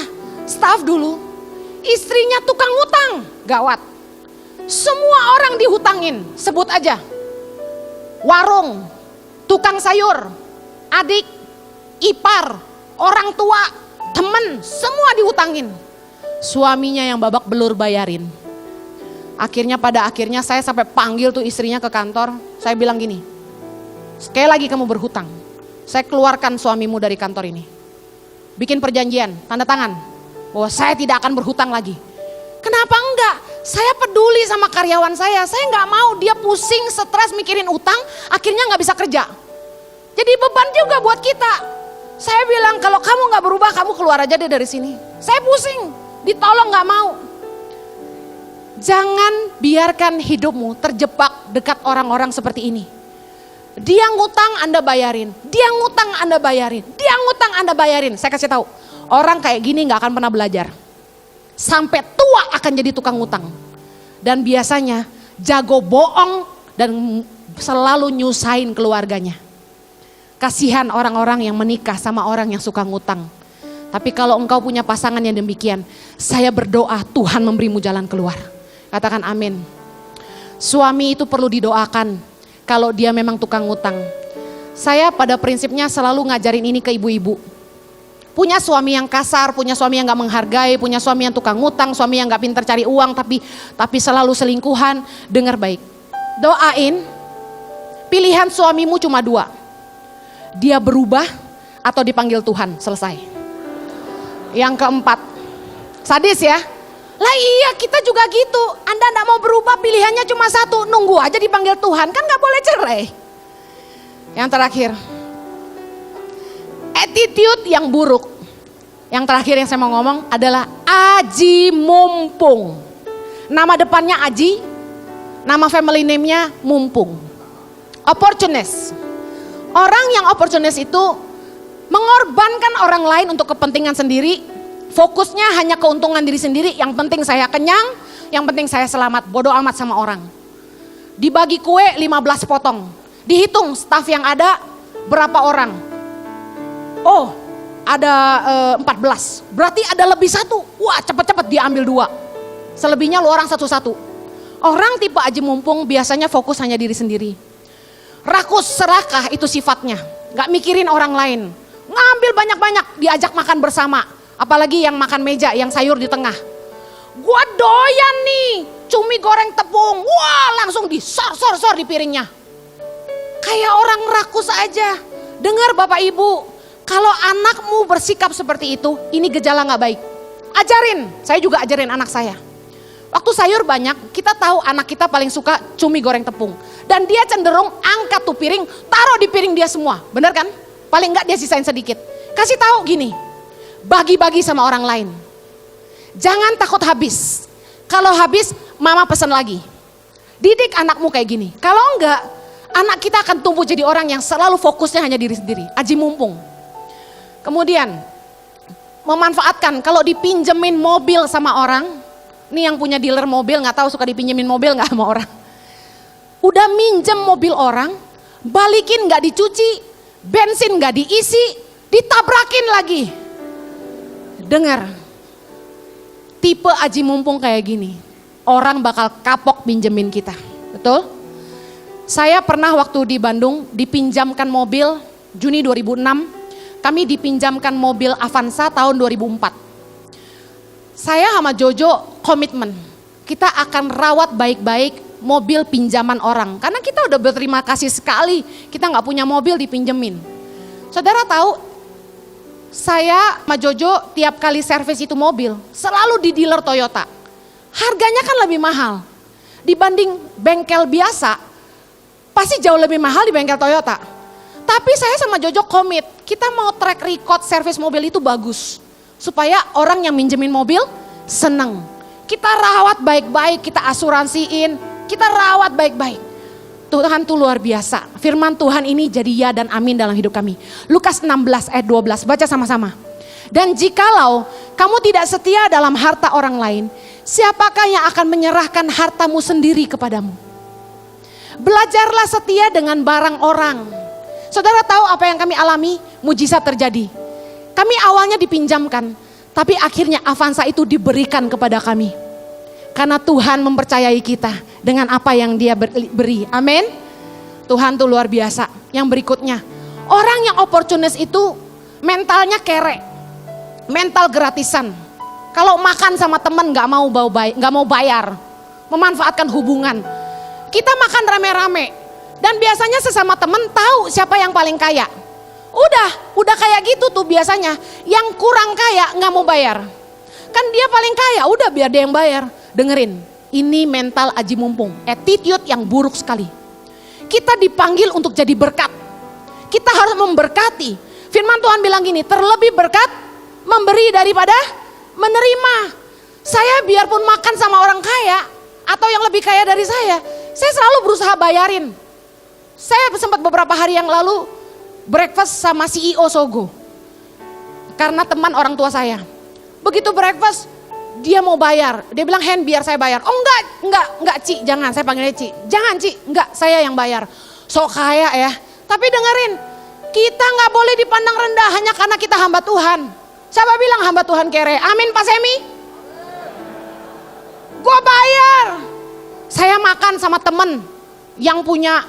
Speaker 1: staff dulu, istrinya tukang ngutang, gawat. Semua orang dihutangin, sebut aja. Warung, tukang sayur, adik, ipar, orang tua, temen, semua dihutangin. Suaminya yang babak belur bayarin. Pada akhirnya saya sampai panggil tuh istrinya ke kantor. Saya bilang gini, sekali lagi kamu berhutang, saya keluarkan suamimu dari kantor ini. Bikin perjanjian, tanda tangan, bahwa saya tidak akan berhutang lagi. Kenapa enggak? Saya peduli sama karyawan saya nggak mau dia pusing, stres mikirin utang, akhirnya nggak bisa kerja. Jadi beban juga buat kita. Saya bilang kalau kamu nggak berubah, kamu keluar aja deh dari sini. Saya pusing, ditolong nggak mau. Jangan biarkan hidupmu terjebak dekat orang-orang seperti ini. Dia ngutang Anda bayarin, dia ngutang Anda bayarin, dia ngutang Anda bayarin. Saya kasih tahu, orang kayak gini nggak akan pernah belajar. Sampai tua akan jadi tukang ngutang. Dan biasanya jago bohong dan selalu nyusahin keluarganya. Kasihan orang-orang yang menikah sama orang yang suka ngutang. Tapi kalau engkau punya pasangan yang demikian, saya berdoa Tuhan memberimu jalan keluar. Katakan amin. Suami itu perlu didoakan kalau dia memang tukang ngutang. Saya pada prinsipnya selalu ngajarin ini ke ibu-ibu. Punya suami yang kasar, punya suami yang gak menghargai, punya suami yang tukang ngutang, suami yang gak pintar cari uang tapi selalu selingkuhan, dengar baik. Doain, pilihan suamimu cuma dua. Dia berubah atau dipanggil Tuhan, selesai. Yang keempat, sadis ya? Lah iya kita juga gitu, Anda gak mau berubah pilihannya cuma satu, nunggu aja dipanggil Tuhan, kan gak boleh cerai. Yang terakhir, attitude yang buruk. Yang terakhir yang saya mau ngomong adalah aji mumpung. Nama depannya Aji, nama family name-nya Mumpung. Opportunist. Orang yang opportunist itu mengorbankan orang lain untuk kepentingan sendiri. Fokusnya hanya keuntungan diri sendiri. Yang penting saya kenyang, yang penting saya selamat. Bodoh amat sama orang. Dibagi kue 15 potong. Dihitung staf yang ada berapa orang. Oh, ada 14. Berarti ada lebih satu. Wah, cepet-cepet diambil 2. Selebihnya lu orang satu-satu. Orang tipe aji mumpung biasanya fokus hanya diri sendiri. Rakus serakah itu sifatnya. Gak mikirin orang lain. Ngambil banyak-banyak, diajak makan bersama. Apalagi yang makan meja, yang sayur di tengah. Gua doyan nih, cumi goreng tepung. Wah, langsung disor-sor-sor di piringnya. Kayak orang rakus aja. Dengar Bapak Ibu, kalau anakmu bersikap seperti itu, ini gejala gak baik. Ajarin, saya juga ajarin anak saya. Waktu sayur banyak, kita tahu anak kita paling suka cumi goreng tepung. Dan dia cenderung angkat tuh piring, taruh di piring dia semua. Bener kan? Paling enggak dia sisain sedikit. Kasih tahu gini, bagi-bagi sama orang lain. Jangan takut habis. Kalau habis, mama pesan lagi. Didik anakmu kayak gini. Kalau enggak, anak kita akan tumbuh jadi orang yang selalu fokusnya hanya diri sendiri. Aji mumpung. Kemudian, memanfaatkan kalau dipinjemin mobil sama orang. Nih yang punya dealer mobil gak tahu suka dipinjemin mobil gak sama orang. Udah minjem mobil orang, balikin gak dicuci, bensin gak diisi, ditabrakin lagi. Dengar, tipe aji mumpung kayak gini, orang bakal kapok pinjemin kita, betul? Saya pernah waktu di Bandung dipinjamkan mobil, Juni 2006, kami dipinjamkan mobil Avanza tahun 2004. Saya sama Jojo komitmen, kita akan rawat baik-baik mobil pinjaman orang. Karena kita udah berterima kasih sekali, kita gak punya mobil dipinjemin. Saudara tahu, saya sama Jojo tiap kali servis itu mobil, selalu di dealer Toyota. Harganya kan lebih mahal. Dibanding bengkel biasa, pasti jauh lebih mahal di bengkel Toyota. Tapi saya sama Jojo komit, kita mau track record servis mobil itu bagus. Supaya orang yang minjemin mobil seneng. Kita rawat baik-baik, kita asuransiin, kita rawat baik-baik. Tuhan tuh luar biasa. Firman Tuhan ini jadi ya dan amin dalam hidup kami. Lukas 16 ayat 12, baca sama-sama. Dan jikalau kamu tidak setia dalam harta orang lain, siapakah yang akan menyerahkan hartamu sendiri kepadamu? Belajarlah setia dengan barang orang. Saudara tahu apa yang kami alami? Mujizat terjadi. Kami awalnya dipinjamkan, tapi akhirnya Avanza itu diberikan kepada kami. Karena Tuhan mempercayai kita dengan apa yang dia beri. Amin. Tuhan tuh luar biasa. Yang berikutnya, orang yang oportunis itu mentalnya kere. Mental gratisan. Kalau makan sama teman gak mau bayar. Memanfaatkan hubungan. Kita makan rame-rame. Dan biasanya sesama teman tahu siapa yang paling kaya. Udah kayak gitu tuh biasanya. Yang kurang kaya gak mau bayar. Kan dia paling kaya, udah biar dia yang bayar. Dengerin, ini mental aji mumpung. Attitude yang buruk sekali. Kita dipanggil untuk jadi berkat. Kita harus memberkati. Firman Tuhan bilang gini, terlebih berkat memberi daripada menerima. Saya biarpun makan sama orang kaya atau yang lebih kaya dari saya selalu berusaha bayarin. Saya sempat beberapa hari yang lalu breakfast sama CEO Sogo. Karena teman orang tua saya. Begitu breakfast, dia mau bayar. Dia bilang, Hen biar saya bayar. Oh enggak Ci, jangan, saya panggilnya Ci. Jangan Ci, enggak, saya yang bayar. Sok kaya ya. Tapi dengerin, kita gak boleh dipandang rendah hanya karena kita hamba Tuhan. Siapa bilang hamba Tuhan kere? Amin Pak Semi? Gue bayar. Saya makan sama temen yang punya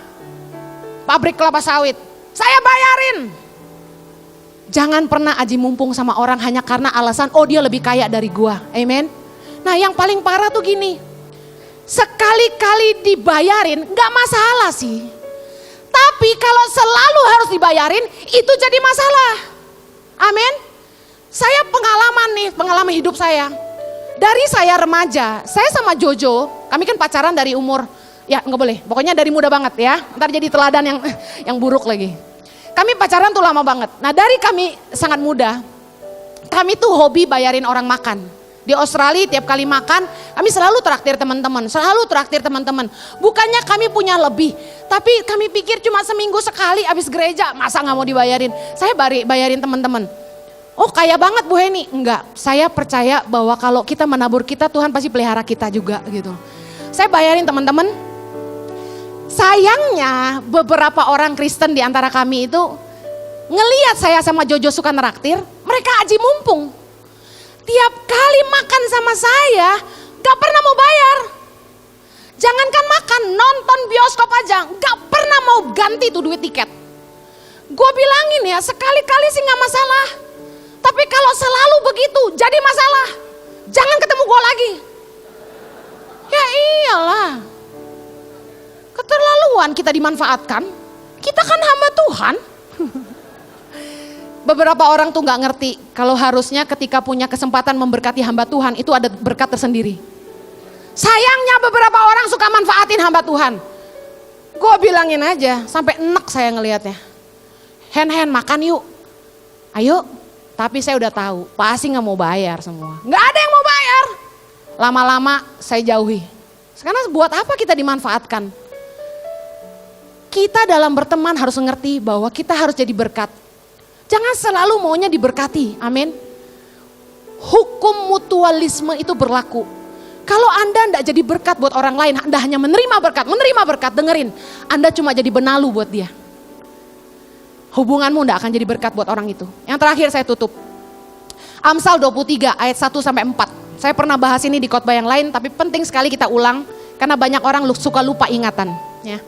Speaker 1: pabrik kelapa sawit. Saya bayarin. Jangan pernah aji mumpung sama orang hanya karena alasan, oh dia lebih kaya dari gua. Amen. Nah yang paling parah tuh gini. Sekali-kali dibayarin gak masalah sih. Tapi kalau selalu harus dibayarin itu jadi masalah. Amin. Saya pengalaman hidup saya. Dari saya remaja, saya sama Jojo, kami kan pacaran dari umur, ya nggak boleh, pokoknya dari muda banget ya. Ntar jadi teladan yang buruk lagi. Kami pacaran tuh lama banget. Nah dari kami sangat muda, kami tuh hobi bayarin orang makan. Di Australia tiap kali makan, kami selalu traktir teman-teman. Bukannya kami punya lebih, tapi kami pikir cuma seminggu sekali abis gereja, masa gak mau dibayarin. Saya bayarin teman-teman. Oh kaya banget Bu Heni. Enggak, saya percaya bahwa kalau kita menabur kita, Tuhan pasti pelihara kita juga gitu. Saya bayarin teman-teman. Sayangnya beberapa orang Kristen di antara kami itu ngelihat saya sama Jojo suka neraktir, mereka aji mumpung. Tiap kali makan sama saya gak pernah mau bayar. Jangankan makan, nonton bioskop aja gak pernah mau ganti tuh duit tiket. Gue bilangin ya, sekali-kali sih gak masalah. Tapi kalau selalu begitu jadi masalah. Jangan ketemu gue lagi. Ya iyalah. Keterlaluan kita dimanfaatkan. Kita kan hamba Tuhan. Beberapa orang tuh gak ngerti kalau harusnya ketika punya kesempatan memberkati hamba Tuhan itu ada berkat tersendiri. Sayangnya beberapa orang suka manfaatin hamba Tuhan. Gue bilangin aja, sampai enek saya ngelihatnya. Hen makan yuk, ayo. Tapi saya udah tahu, pasti nggak mau bayar semua. Nggak ada yang mau bayar. Lama-lama saya jauhi. Karena buat apa kita dimanfaatkan? Kita dalam berteman harus mengerti bahwa kita harus jadi berkat. Jangan selalu maunya diberkati, amin. Hukum mutualisme itu berlaku. Kalau Anda tidak jadi berkat buat orang lain, Anda hanya menerima berkat, dengerin. Anda cuma jadi benalu buat dia. Hubunganmu tidak akan jadi berkat buat orang itu. Yang terakhir saya tutup. Amsal 23 ayat 1 sampai 4. Saya pernah bahas ini di khotbah yang lain, tapi penting sekali kita ulang. Karena banyak orang suka lupa ingatan. Ya.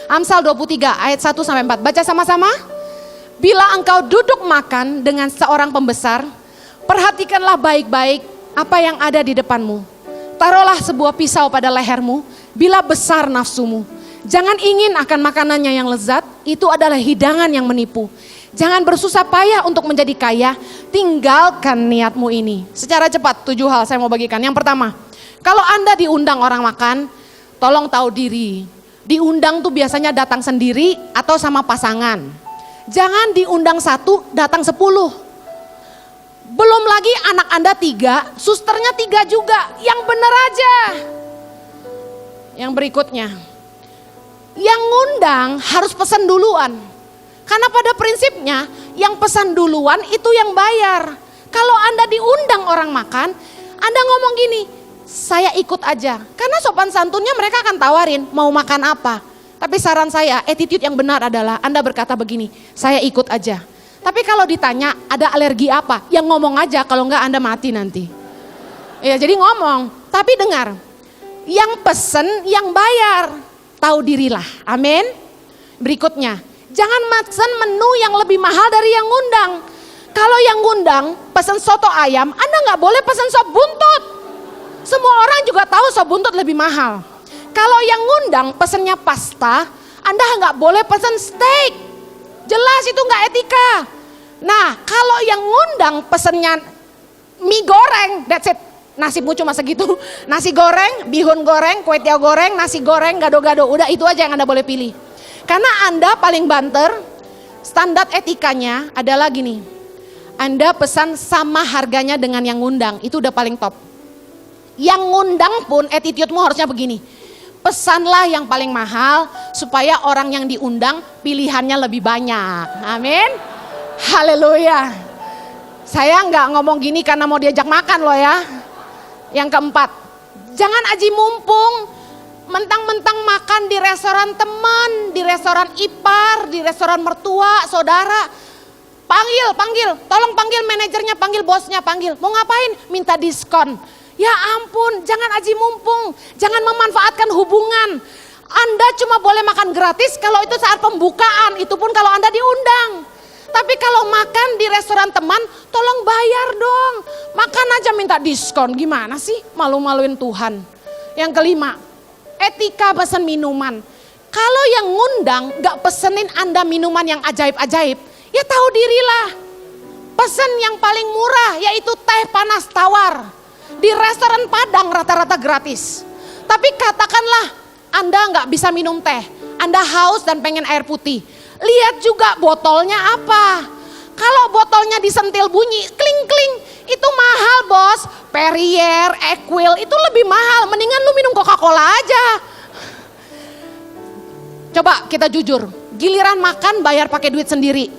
Speaker 1: Amsal 23 ayat 1 sampai 4. Baca sama-sama. Bila engkau duduk makan dengan seorang pembesar, perhatikanlah baik-baik apa yang ada di depanmu. Taruhlah sebuah pisau pada lehermu, bila besar nafsumu. Jangan ingin akan makanannya yang lezat, itu adalah hidangan yang menipu. Jangan bersusah payah untuk menjadi kaya, tinggalkan niatmu ini. Secara cepat 7 hal saya mau bagikan. Yang pertama, kalau Anda diundang orang makan, tolong tahu diri. Diundang tuh biasanya datang sendiri atau sama pasangan. Jangan diundang 1, datang 10. Belum lagi anak Anda 3, susternya 3 juga. Yang benar aja. Yang berikutnya, yang ngundang harus pesan duluan. Karena pada prinsipnya yang pesan duluan itu yang bayar. Kalau Anda diundang orang makan, Anda ngomong gini, saya ikut aja. Karena sopan santunnya mereka akan tawarin mau makan apa. Tapi saran saya, attitude yang benar adalah Anda berkata begini, saya ikut aja. Tapi kalau ditanya ada alergi apa, yang ngomong aja, kalau enggak Anda mati nanti. Ya jadi ngomong, tapi dengar, yang pesen yang bayar, tahu dirilah, amin. Berikutnya, jangan pesen menu yang lebih mahal dari yang ngundang. Kalau yang ngundang pesen soto ayam, Anda nggak boleh pesen sop buntut. Semua orang juga tahu sop buntut lebih mahal. Kalau yang ngundang pesennya pasta, Anda nggak boleh pesen steak. Jelas itu nggak etika. Nah, kalau yang ngundang pesennya mie goreng, that's it. Nasibmu cuma segitu. Nasi goreng, bihun goreng, kue tiaw goreng, nasi goreng, gado-gado. Udah itu aja yang Anda boleh pilih. Karena Anda paling banter, standar etikanya adalah gini. Anda pesan sama harganya dengan yang ngundang, itu udah paling top. Yang ngundang pun attitude-mu harusnya begini. Pesanlah yang paling mahal supaya orang yang diundang pilihannya lebih banyak. Amin. Haleluya. Saya nggak ngomong gini karena mau diajak makan loh ya. Yang keempat, jangan aji mumpung. Mentang-mentang makan di restoran teman, di restoran ipar, di restoran mertua, saudara. Panggil, tolong panggil manajernya, panggil bosnya, panggil. Mau ngapain? Minta diskon. Ya ampun, jangan aji mumpung, jangan memanfaatkan hubungan. Anda cuma boleh makan gratis kalau itu saat pembukaan, itu pun kalau Anda diundang. Tapi kalau makan di restoran teman, tolong bayar dong. Makan aja minta diskon, gimana sih? Malu-maluin Tuhan. Yang kelima, etika pesen minuman. Kalau yang ngundang gak pesenin Anda minuman yang ajaib-ajaib, ya tahu dirilah. Pesen yang paling murah yaitu teh panas tawar. Di restoran Padang rata-rata gratis. Tapi katakanlah Anda nggak bisa minum teh, Anda haus dan pengen air putih. Lihat juga botolnya apa. Kalau botolnya disentil bunyi kling-kling, itu mahal bos. Perrier, Equil itu lebih mahal. Mendingan lu minum Coca-Cola aja. Coba kita jujur, giliran makan bayar pakai duit sendiri.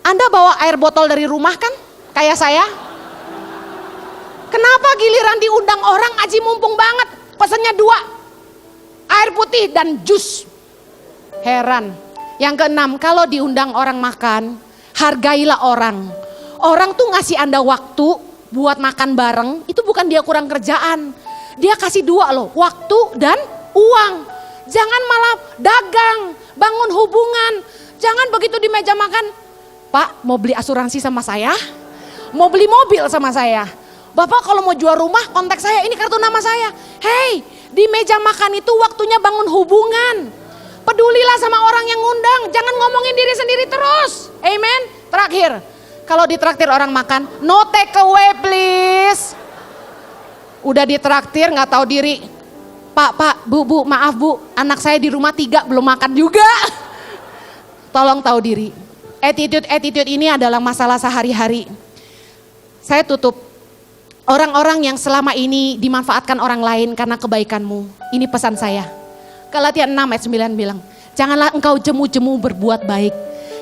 Speaker 1: Anda bawa air botol dari rumah kan? Kayak saya. Kenapa giliran diundang orang aji mumpung banget? Pesannya 2, air putih dan jus. Heran. Yang keenam, kalau diundang orang makan, hargailah orang. Orang tuh ngasih Anda waktu buat makan bareng, itu bukan dia kurang kerjaan. Dia kasih 2 loh, waktu dan uang. Jangan malah dagang, bangun hubungan. Jangan begitu di meja makan, Pak mau beli asuransi sama saya? Mau beli mobil sama saya? Bapak kalau mau jual rumah kontak saya, ini kartu nama saya. Hei, di meja makan itu waktunya bangun hubungan. Pedulilah sama orang yang ngundang, jangan ngomongin diri sendiri terus. Amen. Terakhir, kalau ditraktir orang makan, no take away please. Udah ditraktir nggak tahu diri, Pak, bu, maaf bu, anak saya di rumah 3 belum makan juga. Tolong tahu diri. Attitude ini adalah masalah sehari-hari. Saya tutup. Orang-orang yang selama ini dimanfaatkan orang lain karena kebaikanmu. Ini pesan saya. Galatia 6 ayat 9 bilang, janganlah engkau jemu-jemu berbuat baik.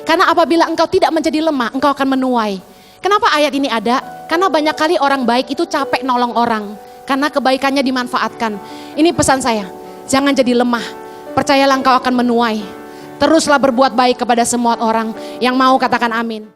Speaker 1: Karena apabila engkau tidak menjadi lemah, engkau akan menuai. Kenapa ayat ini ada? Karena banyak kali orang baik itu capek nolong orang. Karena kebaikannya dimanfaatkan. Ini pesan saya, jangan jadi lemah. Percayalah engkau akan menuai. Teruslah berbuat baik kepada semua orang yang mau katakan amin.